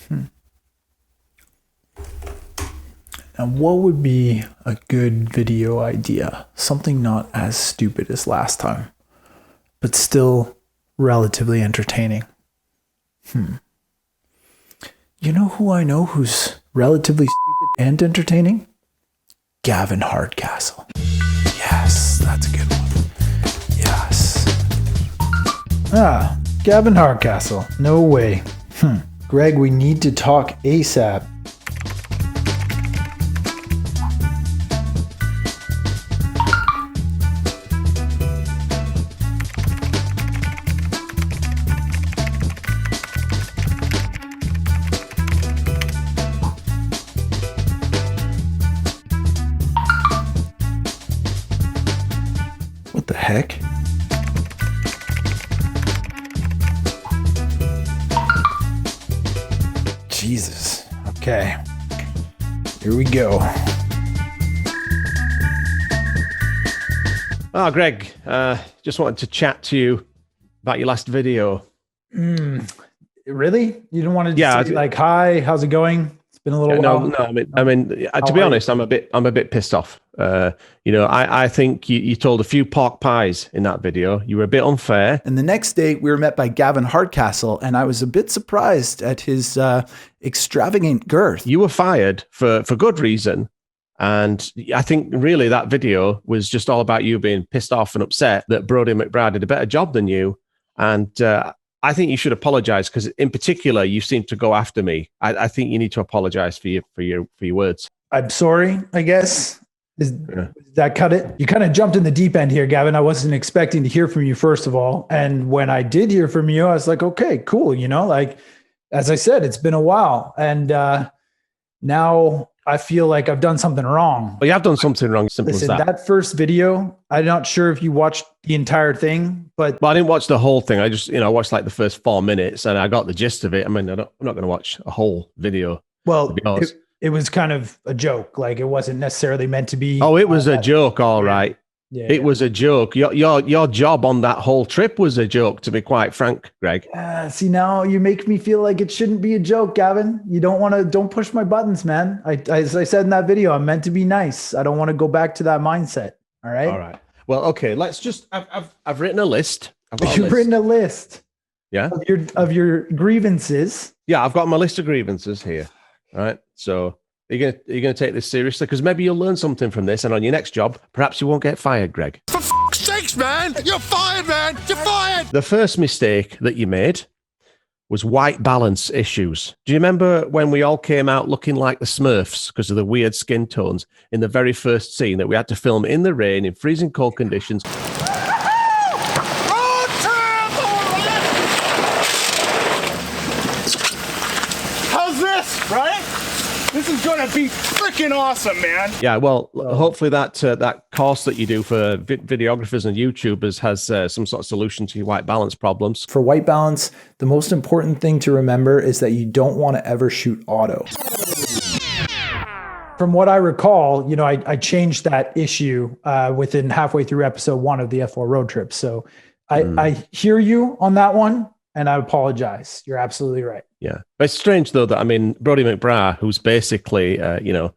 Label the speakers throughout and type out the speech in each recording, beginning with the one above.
Speaker 1: Now, what would be a good video idea? Something not as stupid as last time, but still relatively entertaining. You know who I know who's relatively stupid and entertaining? Gavin Hardcastle. Yes, that's a good one. Yes. Gavin Hardcastle. No way. Greg, we need to talk ASAP. What the heck? Jesus. Okay. Here we go.
Speaker 2: Oh, Greg, just wanted to chat to you about your last video.
Speaker 1: Really? You didn't want to say like, hi, how's it going? It's been a little while.
Speaker 2: No. I mean, to be honest, I'm a bit pissed off. I think you told a few pork pies in that video. You were a bit unfair.
Speaker 1: And the next day, we were met by Gavin Hardcastle, and I was a bit surprised at his extravagant girth.
Speaker 2: You were fired for good reason. And I think really that video was just all about you being pissed off and upset that Brodie McBride did a better job than you. And I think you should apologize because in particular, you seem to go after me. I think you need to apologize for your words.
Speaker 1: I'm sorry, I guess. Does that cut it? You kind of jumped in the deep end here, Gavin. I wasn't expecting to hear from you, first of all. And when I did hear from you, I was like, okay, cool. Like, as I said, it's been a while. And now I feel like I've done something wrong.
Speaker 2: Well, you have done something wrong. Simple as that.
Speaker 1: That first video, I'm not sure if you watched the entire thing, but...
Speaker 2: Well, I didn't watch the whole thing. I just, watched like the first 4 minutes and I got the gist of it. I mean, I'm not going to watch a whole video.
Speaker 1: Well, it was kind of a joke. Like, it wasn't necessarily meant to be.
Speaker 2: Oh, it was a joke. All right.
Speaker 1: Yeah,
Speaker 2: it was a joke. Your job on that whole trip was a joke, to be quite frank, Greg.
Speaker 1: See, now you make me feel like it shouldn't be a joke, Gavin. You don't push my buttons, man. As I said in that video, I'm meant to be nice. I don't want to go back to that mindset. All right.
Speaker 2: All right. Well, okay. Let's just. I've written a list.
Speaker 1: You've written a list.
Speaker 2: Yeah.
Speaker 1: Of your grievances.
Speaker 2: Yeah, I've got my list of grievances here. All right. So are you gonna take this seriously? Because maybe you'll learn something from this, and on your next job, perhaps you won't get fired, Greg.
Speaker 3: For fuck's sakes, man! You're fired, man! You're fired!
Speaker 2: The first mistake that you made was white balance issues. Do you remember when we all came out looking like the Smurfs because of the weird skin tones in the very first scene that we had to film in the rain in freezing cold conditions?
Speaker 3: How's this, right? This is going to be freaking awesome, man.
Speaker 2: Yeah, well, hopefully that course that you do for videographers and YouTubers has some sort of solution to your white balance problems.
Speaker 1: For white balance, the most important thing to remember is that you don't want to ever shoot auto. From what I recall, I changed that issue within halfway through episode 1 of the F4 road trip. So I hear you on that one. And I apologize. You're absolutely right.
Speaker 2: Yeah. But it's strange, though, that, Brodie McBride, who's basically, a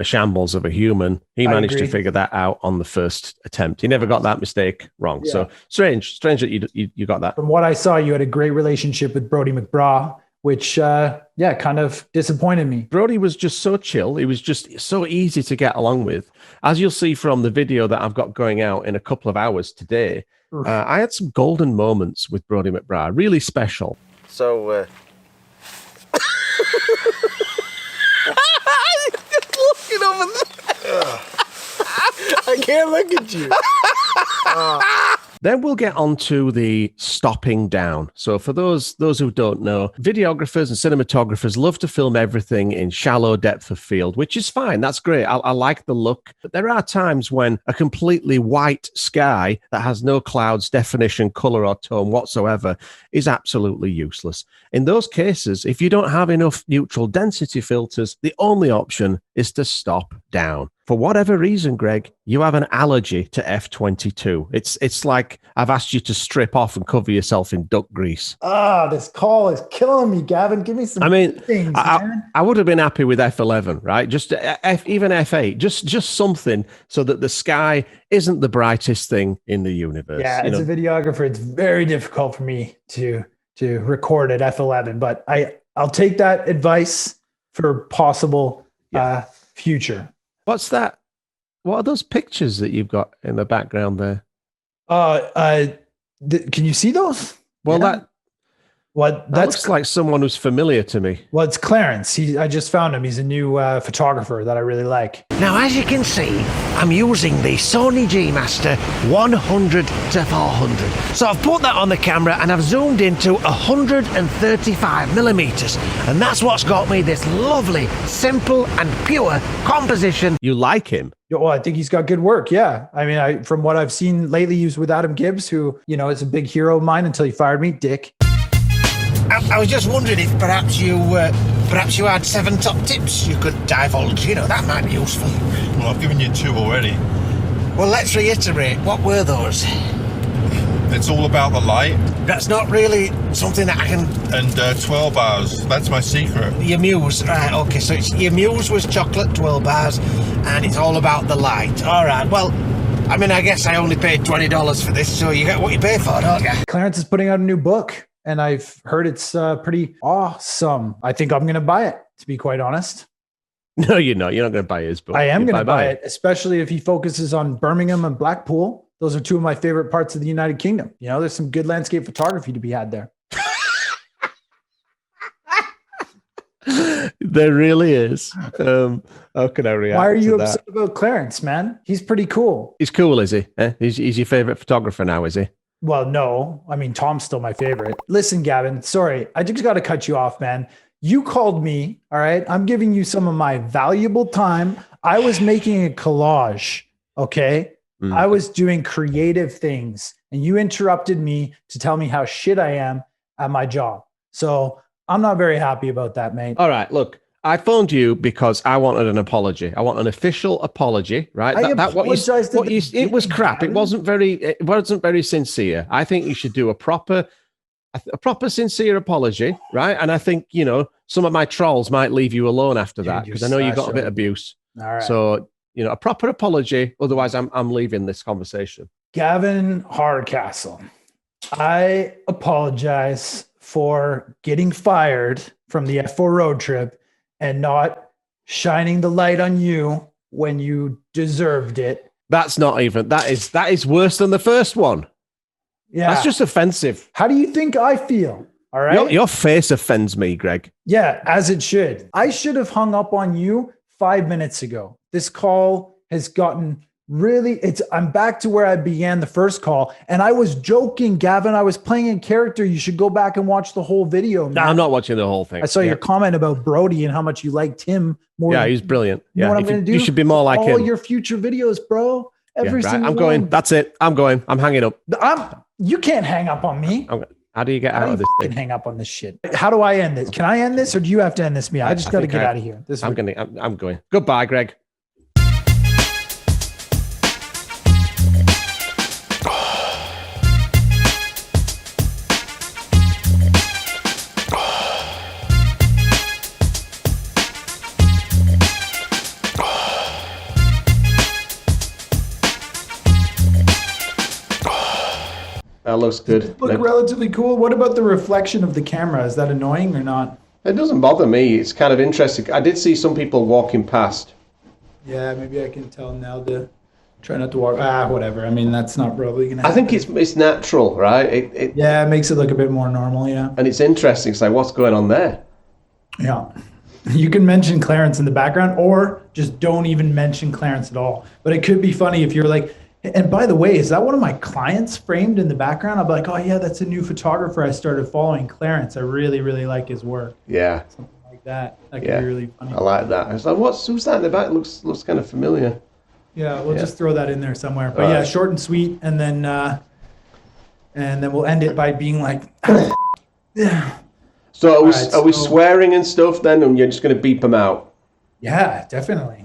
Speaker 2: shambles of a human, he managed to figure that out on the first attempt. He never got that mistake wrong. Yeah. So strange that you got that.
Speaker 1: From what I saw, you had a great relationship with Brodie McBride, which, kind of disappointed me.
Speaker 2: Brodie was just so chill. He was just so easy to get along with. As you'll see from the video that I've got going out in a couple of hours today, I had some golden moments with Brodie McBride, really special. So,
Speaker 3: looking over there. I can't look at you.
Speaker 2: Then we'll get on to the stopping down. So for those who don't know, videographers and cinematographers love to film everything in shallow depth of field, which is fine. That's great. I like the look. But there are times when a completely white sky that has no clouds, definition, color, or tone whatsoever is absolutely useless. In those cases, if you don't have enough neutral density filters, the only option is to stop down. for whatever reason, Greg, you have an allergy to F22. It's like I've asked you to strip off and cover yourself in duck grease.
Speaker 1: This call is killing me, Gavin. Give me some things, man.
Speaker 2: I would have been happy with F11, right? Just even F8, just something so that the sky isn't the brightest thing in the universe.
Speaker 1: Yeah, as a videographer, it's very difficult for me to record at F11, but I'll take that advice for possible future.
Speaker 2: What's that? What are those pictures that you've got in the background there?
Speaker 1: Can you see those?
Speaker 2: Well,
Speaker 1: that
Speaker 2: looks like someone who's familiar to me.
Speaker 1: Well, it's Clarence. I just found him. He's a new photographer that I really like.
Speaker 4: Now, as you can see, I'm using the Sony G Master 100 to 400. So I've put that on the camera and I've zoomed into 135 millimeters. And that's what's got me this lovely, simple and pure composition.
Speaker 2: You like him?
Speaker 1: Well, I think he's got good work. Yeah. I mean, from what I've seen lately, he was with Adam Gibbs, who, is a big hero of mine until he fired me, dick.
Speaker 4: I was just wondering if perhaps you had 7 top tips you could divulge. That might be useful.
Speaker 5: Well, I've given you 2 already.
Speaker 4: Well, let's reiterate. What were those?
Speaker 5: It's all about the light.
Speaker 4: That's not really something that I can...
Speaker 5: And 12 hours. That's my secret.
Speaker 4: Your muse. Right, okay. So your muse was chocolate 12 bars, and it's all about the light. All right. Well, I mean, I guess I only paid $20 for this, so you get what you pay for, don't you?
Speaker 1: Clarence is putting out a new book, and I've heard it's pretty awesome. I think I'm going to buy it, to be quite honest.
Speaker 2: No, you're not. You're not going to buy his book.
Speaker 1: I am going to buy it, especially if he focuses on Birmingham and Blackpool. Those are 2 of my favorite parts of the United Kingdom. There's some good landscape photography to be had there.
Speaker 2: There really is. How can I react?
Speaker 1: Why are you
Speaker 2: to
Speaker 1: upset about Clarence, man? He's pretty cool.
Speaker 2: He's cool, is he? He's your favorite photographer now, is he?
Speaker 1: Well, no. I mean, Tom's still my favorite. Listen, Gavin, sorry. I just got to cut you off, man. You called me, all right? I'm giving you some of my valuable time. I was making a collage, okay? I was doing creative things, and you interrupted me to tell me how shit I am at my job. So I'm not very happy about that, mate.
Speaker 2: All right, look, I phoned you because I wanted an apology. I want an official apology, right? It was crap. It wasn't very sincere. I think you should do a proper sincere apology, right? And I think, some of my trolls might leave you alone after that, because I know you got a bit of abuse.
Speaker 1: All right.
Speaker 2: So, a proper apology. Otherwise, I'm leaving this conversation.
Speaker 1: Gavin Hardcastle, I apologize for getting fired from the F4 road trip and not shining the light on you when you deserved it.
Speaker 2: That is worse than the first one.
Speaker 1: Yeah.
Speaker 2: That's just offensive.
Speaker 1: How do you think I feel? All right.
Speaker 2: Your face offends me, Greg.
Speaker 1: Yeah, as it should. I should have hung up on you 5 minutes ago. This call has gotten I'm back to where I began the first call. And I was joking, Gavin. I was playing a character. You should go back and watch the whole video.
Speaker 2: No, I'm not watching the whole thing.
Speaker 1: I saw your comment about Brody and how much you liked him more.
Speaker 2: Yeah, he's brilliant.
Speaker 1: You know what I'm going to do?
Speaker 2: You should be more like him.
Speaker 1: All your future videos, bro. Every single
Speaker 2: I'm going.
Speaker 1: one.
Speaker 2: That's it. I'm going. I'm hanging up.
Speaker 1: You can't hang up on me.
Speaker 2: How do you get out of this thing?
Speaker 1: Hang up on this shit. How do I end this? Can I end this, or do you have to end this? I just got to get out of here.
Speaker 2: I'm going. Goodbye, Greg. That looks good.
Speaker 1: Look relatively cool. What about the reflection of the camera? Is that annoying or not?
Speaker 2: It doesn't bother me. It's kind of interesting. I did see some people walking past.
Speaker 1: Yeah, maybe I can tell now to try not to walk. Whatever. I mean, that's not probably going to happen.
Speaker 2: I think it's natural, right? It
Speaker 1: makes it look a bit more normal, yeah.
Speaker 2: And it's interesting. It's like, what's going on there?
Speaker 1: Yeah. You can mention Clarence in the background, or just don't even mention Clarence at all. But it could be funny if you're like, and by the way, is that one of my clients framed in the background? I'll be like, oh yeah, that's a new photographer I started following, Clarence. I really, really like his work.
Speaker 2: Yeah.
Speaker 1: Something like that. That could be really funny.
Speaker 2: I like that. I was like, who's that in the back? Looks kind of familiar.
Speaker 1: Yeah, we'll just throw that in there somewhere. But yeah, short and sweet, and then we'll end it by being like, yeah.
Speaker 2: So are we swearing and stuff then, and you're just going to beep them out?
Speaker 1: Yeah, definitely.